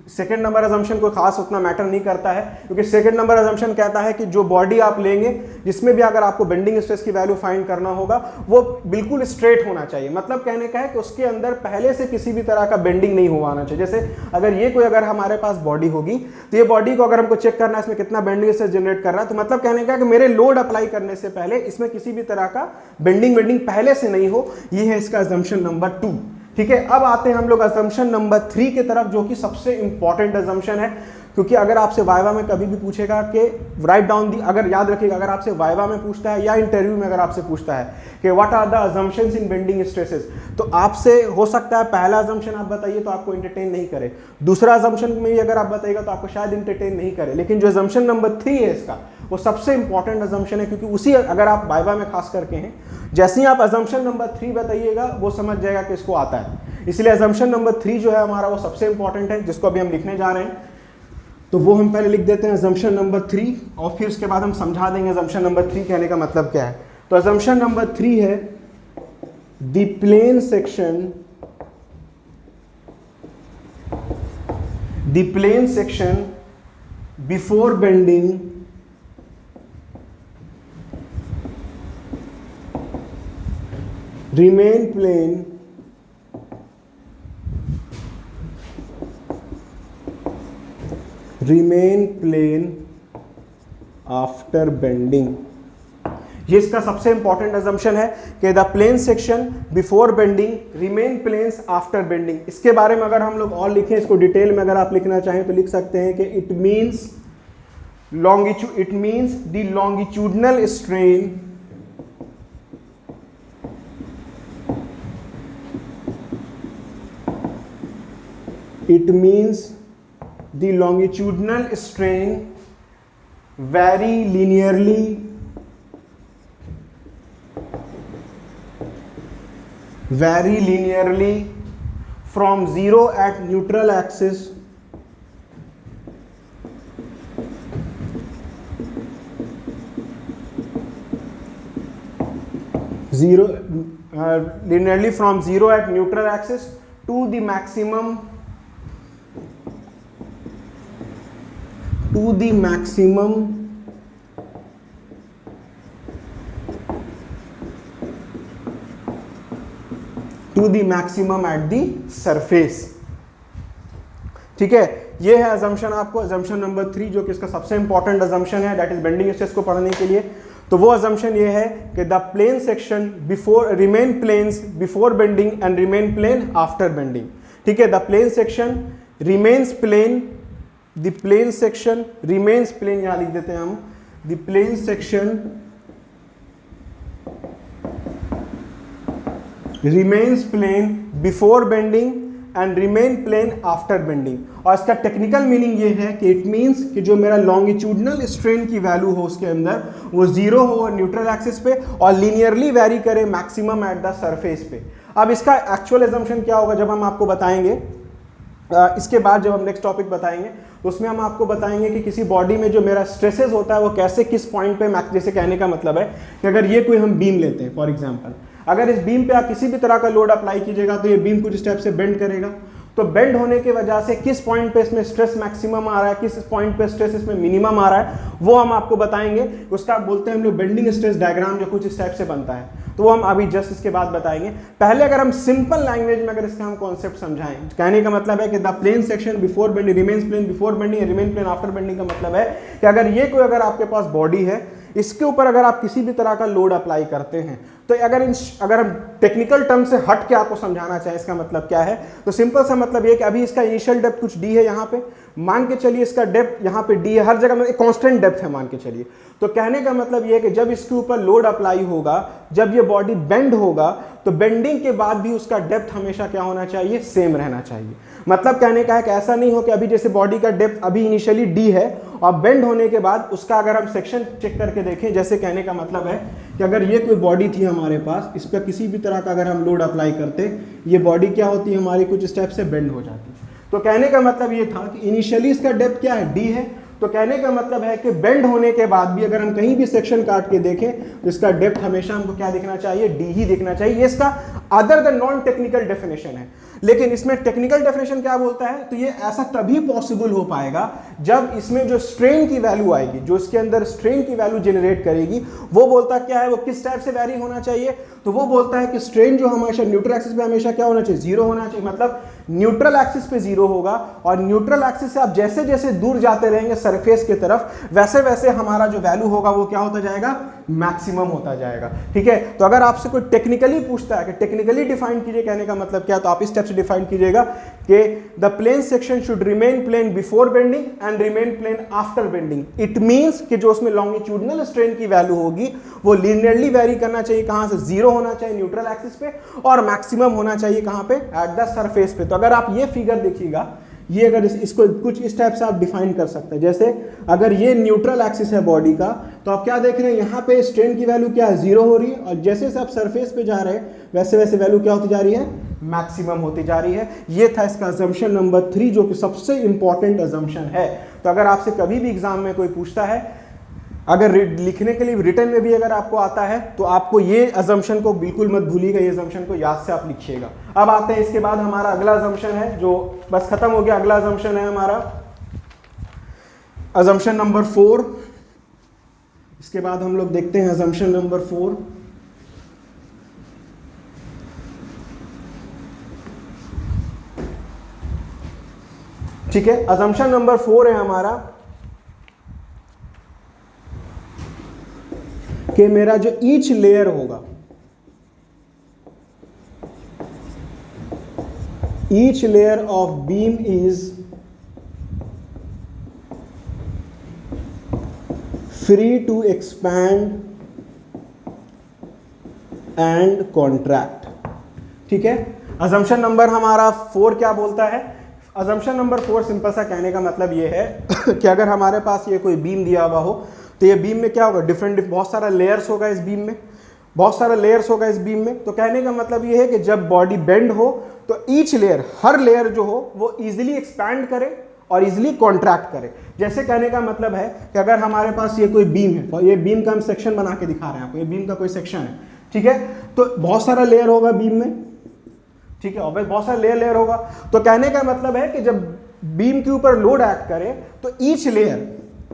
सेकेंड नंबर अजम्पशन को खास उतना मैटर नहीं करता है, क्योंकि सेकेंड नंबर अजम्पशन कहता है कि जो बॉडी आप लेंगे जिसमें भी अगर आपको बेंडिंग स्ट्रेस की वैल्यू फाइंड करना होगा वो बिल्कुल स्ट्रेट होना चाहिए। मतलब कहने का है कि उसके अंदर पहले से किसी भी तरह का बेंडिंग नहीं हुआ आना चाहिए। जैसे अगर हमारे पास बॉडी होगी तो ये बॉडी को अगर हमको चेक करना है इसमें कितना बेंडिंग स्ट्रेस जनरेट कर रहा है, तो मतलब कहने का है कि मेरे लोड अप्लाई करने से पहले इसमें किसी भी तरह का बेंडिंग पहले से नहीं हो। ये है इसका अजम्पशन नंबर 2। ठीक है, अब आते हैं हम लोग अजम्पशन नंबर 3 की तरफ, जो कि सबसे इंपॉर्टेंट अजम्पशन है। क्योंकि अगर आपसे वाइवा में कभी भी पूछेगा कि राइट डाउन दी, अगर याद रखिएगा, अगर आपसे वाइवा में पूछता है या इंटरव्यू में अगर आपसे पूछता है कि what are the assumptions in bending stresses, तो आपसे हो सकता है पहला अजम्पशन आप बताइए तो आपको एंटरटेन नहीं करे, दूसरा अजम्पशन में भी अगर आप बताइएगा तो आपको शायद एंटरटेन नहीं करे, लेकिन जो अजम्पशन नंबर 3 है इसका वो सबसे इंपॉर्टेंट अजम्पशन है। क्योंकि उसी, अगर आप वाइवा में खास करके हैं, जैसे ही आप अजम्पशन नंबर 3 बताइएगा वो समझ जाएगा कि इसको आता है। इसलिए अजम्पशन नंबर 3 जो है हमारा वो सबसे इंपॉर्टेंट है, जिसको अभी हम लिखने जा रहे हैं। तो वो हम पहले लिख देते हैं अजम्पशन नंबर 3, और फिर उसके बाद हम समझा देंगे अजम्पशन नंबर 3 कहने का मतलब क्या है। तो अजम्पशन नंबर 3 है the plane section before bending remain plane after bending। ये इसका सबसे इंपॉर्टेंट अजम्पशन है कि the plane section before bending remain planes after bending. इसके बारे में अगर हम लोग और लिखें, इसको डिटेल में अगर आप लिखना चाहें तो लिख सकते हैं कि it means the longitudinal strain vary linearly from 0 at neutral axis linearly from 0 at neutral axis to the maximum at the surface। ठीक है, ये है अजम्पशन आपको, अजम्पशन नंबर 3 जो कि इसका सबसे इंपॉर्टेंट अजम्पशन है, दैट इज बेंडिंग स्ट्रेस को पढ़ने के लिए। तो वो अजम्पशन ये है कि the plane section remain planes before bending and remain plane after bending. ठीक है, the plane section remains plane, the plane section remains plane, यहां लिख देते हैं हम, the plane section remains plane before bending and remain plane after bending. और इसका technical meaning ये है कि इट मीन्स कि जो मेरा लॉन्गिट्यूडनल स्ट्रेन की वैल्यू हो उसके अंदर वो 0 हो न्यूट्रल एक्सिस पे और लीनियरली वैरी करे मैक्सिमम एट द सरफेस पे। अब इसका एक्चुअल एजम्पशन क्या होगा जब हम आपको बताएंगे, इसके बाद जब हम नेक्स्ट टॉपिक बताएंगे तो उसमें हम आपको बताएंगे कि किसी बॉडी में जो मेरा स्ट्रेसेस होता है वो कैसे किस पॉइंट पे, जैसे कहने का मतलब है कि अगर ये कोई हम बीम लेते हैं फॉर एग्जांपल, अगर इस बीम पे आप किसी भी तरह का लोड अप्लाई कीजिएगा तो ये बीम कुछ स्टेप से बेंड करेगा। तो बेंड होने की वजह से किस पॉइंट पे इसमें स्ट्रेस मैक्सिमम आ रहा है, किस पॉइंट पे स्ट्रेस इसमें मिनिमम आ रहा है, वो हम आपको बताएंगे। उसका बोलते हैं हम लोग बेंडिंग स्ट्रेस डायग्राम, जो कुछ स्टेप से बनता है। तो वो हम अभी जस्ट इसके बाद बताएंगे। पहले अगर हम सिंपल लैंग्वेज में अगर इसका हम कॉन्सेप्ट समझाएं, कहने का मतलब है कि the plane section before bending remains plane before bending, remain plane after bending का मतलब है कि अगर ये कोई अगर आपके पास बॉडी है, इसके ऊपर अगर आप किसी भी तरह का लोड अप्लाई करते हैं, तो अगर हम टेक्निकल टर्म से हट के आपको समझाना चाहें इसका मतलब क्या है, तो सिंपल सा मतलब ये कि अभी इसका इनिशियल डेप्थ कुछ डी है, यहाँ पे मान के चलिए इसका डेप्थ यहाँ पे डी है, हर जगह में एक कांस्टेंट डेप्थ है मान के चलिए। तो कहने का मतलब ये है कि जब इसके ऊपर लोड अप्लाई होगा, जब ये बॉडी बेंड होगा, तो बेंडिंग के बाद भी उसका डेप्थ हमेशा क्या होना चाहिए, सेम रहना चाहिए। मतलब कहने का है कि ऐसा नहीं हो कि अभी जैसे बॉडी का डेप्थ अभी इनिशियली डी है और बेंड होने के बाद उसका अगर हम सेक्शन चेक करके देखें, जैसे कहने का मतलब है कि अगर ये कोई बॉडी थी हमारे पास, इस पर किसी भी तरह का अगर हम लोड अप्लाई करते, ये बॉडी क्या होती है हमारी कुछ स्टेप से बेंड हो जाती। तो कहने का मतलब ये था कि इनिशियली इसका डेप्थ क्या है, डी है, तो कहने का मतलब है कि बेंड होने के बाद भी अगर हम कहीं भी सेक्शन काट के देखें तो इसका डेप्थ हमेशा हमको क्या दिखना चाहिए, डी ही दिखना चाहिए। ये इसका other than non technical definition है, लेकिन इसमें टेक्निकल डेफिनेशन क्या बोलता है, तो ये ऐसा तभी पॉसिबल हो पाएगा जब इसमें जो स्ट्रेन की वैल्यू आएगी, जो इसके अंदर स्ट्रेन की वैल्यू जनरेट करेगी, वो बोलता क्या है, वो किस टाइप से वैरी होना चाहिए, तो वो बोलता है कि स्ट्रेन जो हमेशा न्यूट्रल एक्सिस पे हमेशा क्या होना चाहिए, जीरो होना चाहिए। मतलब न्यूट्रल एक्सिस पे जीरो होगा, और न्यूट्रल एक्सिस से आप जैसे जैसे दूर जाते रहेंगे सरफेस की तरफ, वैसे वैसे हमारा जो वैल्यू होगा वो क्या होता जाएगा, मैक्सिमम होता जाएगा। ठीक है, तो अगर आपसे कोई टेक्निकली पूछता है कि टेक्निकली डिफाइन कीजिए, कहने का मतलब क्या, तो आप इस टाइप से डिफाइन कीजिएगा कि the plane section should remain plane before bending and remain plane after bending. It means कि जो उसमें लॉन्गिट्यूडनल स्ट्रेन की वैल्यू होगी वो लीनियरली वेरी करना चाहिए, कहां से, जीरो होना चाहिए न्यूट्रल एक्सिस पे, और मैक्सिमम होना चाहिए कहां पे, एट द सरफेस पे। तो अगर आप ये फिगर देखिएगा, ये अगर इसको कुछ इस टाइप से आप डिफाइन कर सकते हैं, जैसे अगर ये न्यूट्रल एक्सिस है बॉडी का, तो आप क्या देख रहे हैं, यहाँ पे स्ट्रेन की वैल्यू क्या है, जीरो हो रही है, और जैसे जैसे आप सरफेस पे जा रहे हैं वैसे वैसे वैल्यू क्या होती जा रही है, मैक्सिमम होती जा रही है। ये था इसका अजम्पशन नंबर 3, जो कि सबसे इंपॉर्टेंट अजम्पशन है। तो अगर आपसे कभी भी एग्जाम में कोई पूछता है, अगर लिखने के लिए रिटन में भी अगर आपको आता है, तो आपको ये अजम्पशन को बिल्कुल मत भूलिएगा, ये अजम्पशन को याद से आप लिखिएगा। अब आते हैं इसके बाद हमारा अगला अजम्पशन है, जो बस खत्म हो गया। अगला अजम्पशन है हमारा अजम्पशन नंबर 4। इसके बाद हम लोग देखते हैं अजम्पशन नंबर 4। ठीक है, अजम्पशन नंबर 4 है हमारा कि मेरा जो ईच लेयर होगा, each layer of beam is free to expand and contract. ठीक है, अजम्पशन नंबर हमारा 4 क्या बोलता है, अजम्पशन नंबर 4 सिंपल सा कहने का मतलब ये है कि अगर हमारे पास ये कोई बीम दिया हुआ हो, तो ये बीम में क्या होगा, डिफरेंट बहुत सारा लेयर्स होगा इस बीम में, बहुत सारा लेयर्स होगा इस बीम में। तो कहने का मतलब ये है कि जब बॉडी बेंड हो तो ईच लेयर, हर लेयर जो हो वो इजीली एक्सपैंड करे और इजीली कॉन्ट्रैक्ट करे। जैसे कहने का मतलब है कि अगर हमारे पास ये कोई बीम है, तो ये बीम का हम सेक्शन बना के दिखा रहे हैं आपको, ये बीम का कोई सेक्शन है, ठीक है, तो बहुत सारा लेयर होगा बीम में, ठीक है, और बहुत सारा लेयर होगा। तो कहने का मतलब है कि जब बीम के ऊपर लोड एक्ट करे तो ईच लेयर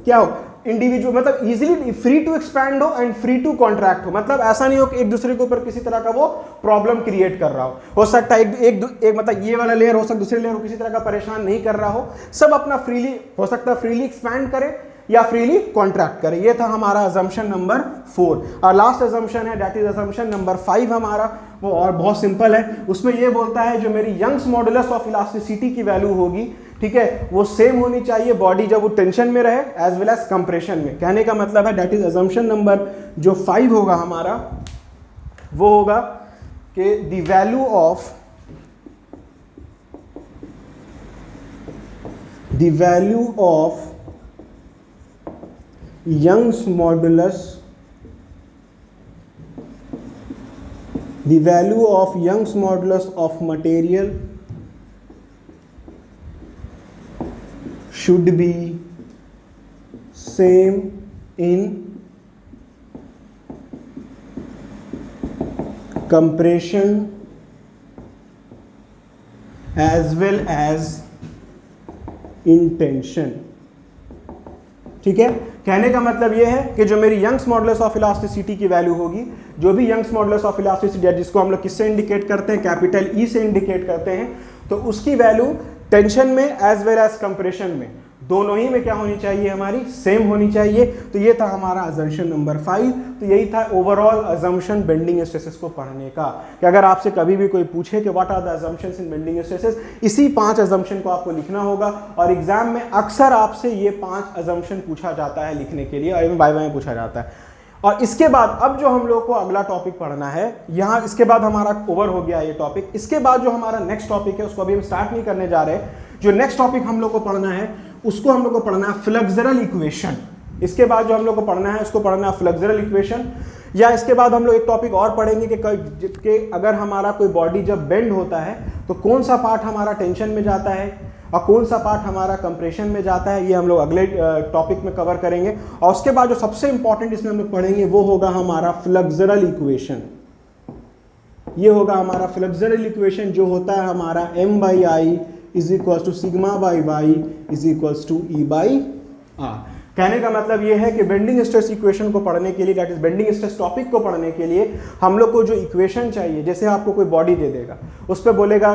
क्या हो, इंडिविजुअल, मतलब इजीली फ्री टू एक्सपैंड हो एंड फ्री टू कॉन्ट्रैक्ट हो। मतलब ऐसा नहीं हो कि एक दूसरे के ऊपर किसी तरह का वो प्रॉब्लम क्रिएट कर रहा हो सकता है एक मतलब ये वाला लेयर हो सकता है, दूसरे लेयर को किसी तरह का परेशान नहीं कर रहा हो, सब अपना फ्रीली हो सकता है, फ्रीली एक्सपैंड करे या फ्रीली कॉन्ट्रैक्ट करे। ये था हमारा अजम्पशन नंबर 4। और लास्ट अजम्पशन है, दैट इज अजम्पशन नंबर 5 हमारा, वो और बहुत सिंपल है। उसमें ये बोलता है जो मेरी यंग्स मॉडुलस ऑफ इलास्टिसिटी की वैल्यू होगी, ठीक है, वो सेम होनी चाहिए बॉडी जब वो टेंशन में रहे एज वेल एज कंप्रेशन में। कहने का मतलब है दैट इज अजम्पशन नंबर जो 5 होगा हमारा, वो होगा कि the value of Young's modulus, the value of Young's modulus of material should be same in compression as well as in tension। ठीक है, कहने का मतलब यह है कि जो मेरी यंग्स मॉडुलस ऑफ इलास्टिसिटी की वैल्यू होगी, जो भी यंग्स मॉडुलस ऑफ इलास्टिसिटी है जिसको हम लोग किससे इंडिकेट करते हैं, कैपिटल ई से इंडिकेट करते हैं, तो उसकी वैल्यू टेंशन में एज वेल एज कंप्रेशन में, दोनों ही में क्या होनी चाहिए, हमारी सेम होनी चाहिए। तो ये था हमारा अजम्पशन नंबर 5। तो यही था ओवरऑल अजम्पशन बेंडिंग स्ट्रेसेस को पढ़ने का, कि अगर आपसे कभी भी कोई पूछे कि what are the assumptions in bending stresses, इसी 5 अजम्पशन को आपको लिखना होगा। और एग्जाम में अक्सर आपसे ये 5 अजम्पशन पूछा जाता है लिखने के लिए, और वाइवा में पूछा जाता है। और इसके बाद अब जो हम लोग को अगला टॉपिक पढ़ना है, यहाँ इसके बाद हमारा ओवर हो गया ये टॉपिक। इसके बाद जो हमारा नेक्स्ट टॉपिक है उसको अभी हम स्टार्ट नहीं करने जा रहे। जो नेक्स्ट टॉपिक हम लोग को पढ़ना है उसको हम लोग को पढ़ना है फ्लेक्सुरल इक्वेशन। इसके बाद जो हम लोग को पढ़ना है उसको पढ़ना है फ्लेक्सुरल इक्वेशन। या इसके बाद हम लोग एक टॉपिक और पढ़ेंगे कि अगर हमारा कोई बॉडी जब बेंड होता है तो कौन सा पार्ट हमारा टेंशन में जाता है और कौन सा पार्ट हमारा कंप्रेशन में जाता है, ये हम लोग अगले टॉपिक में कवर करेंगे। और उसके बाद जो सबसे इंपॉर्टेंट इसमें हम लोग पढ़ेंगे वो होगा हमारा फ्लक्सरल इक्वेशन। ये होगा हमारा फ्लक्सरल इक्वेशन जो होता है हमारा m/i is equals to sigma by y is equals to E/r। कहने का मतलब ये है कि बेंडिंग स्ट्रेस इक्वेशन को पढ़ने के लिए, that is bending stress topic को पढ़ने के लिए हम लोग को जो इक्वेशन चाहिए, जैसे आपको कोई बॉडी दे देगा, उस पर बोलेगा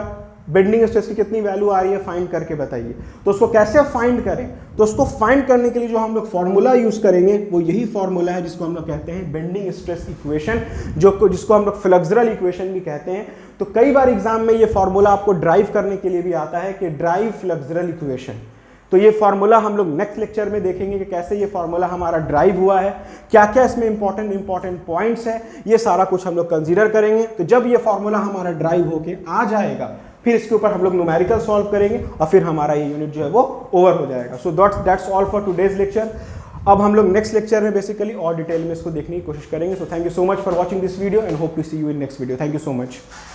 बेंडिंग स्ट्रेस की कितनी वैल्यू आ रही है फाइंड करके बताइए, तो उसको कैसे फाइंड करें, तो उसको फाइंड करने के लिए जो हम लोग फॉर्मूला यूज करेंगे वो यही फॉर्मूला है जिसको हम लोग कहते हैं बेंडिंग स्ट्रेस इक्वेशन, जिसको हम लोग फ्लक्सरल इक्वेशन भी कहते हैं। तो कई बार एग्जाम में ये फॉर्मूला आपको ड्राइव करने के लिए भी आता है कि ड्राइव फ्लक्सरल इक्वेशन। तो ये फार्मूला हम लोग नेक्स्ट लेक्चर में देखेंगे कि कैसे ये फार्मूला हमारा ड्राइव हुआ है, क्या क्या इसमें इंपॉर्टेंट पॉइंट्स है, ये सारा कुछ हम लोग कंसीडर करेंगे। तो जब ये फार्मूला हमारा ड्राइव होके आ जाएगा, फिर इसके ऊपर हम लोग न्यूमेरिकल सॉल्व करेंगे और फिर हमारा ये यूनिट जो है वो ओवर हो जाएगा। So that's all for today's lecture. अब हम लोग नेक्स्ट लेक्चर में बेसिकली और डिटेल में इसको देखने की कोशिश करेंगे। So thank you so much for watching this video and hope to see you in next video. Thank you so much.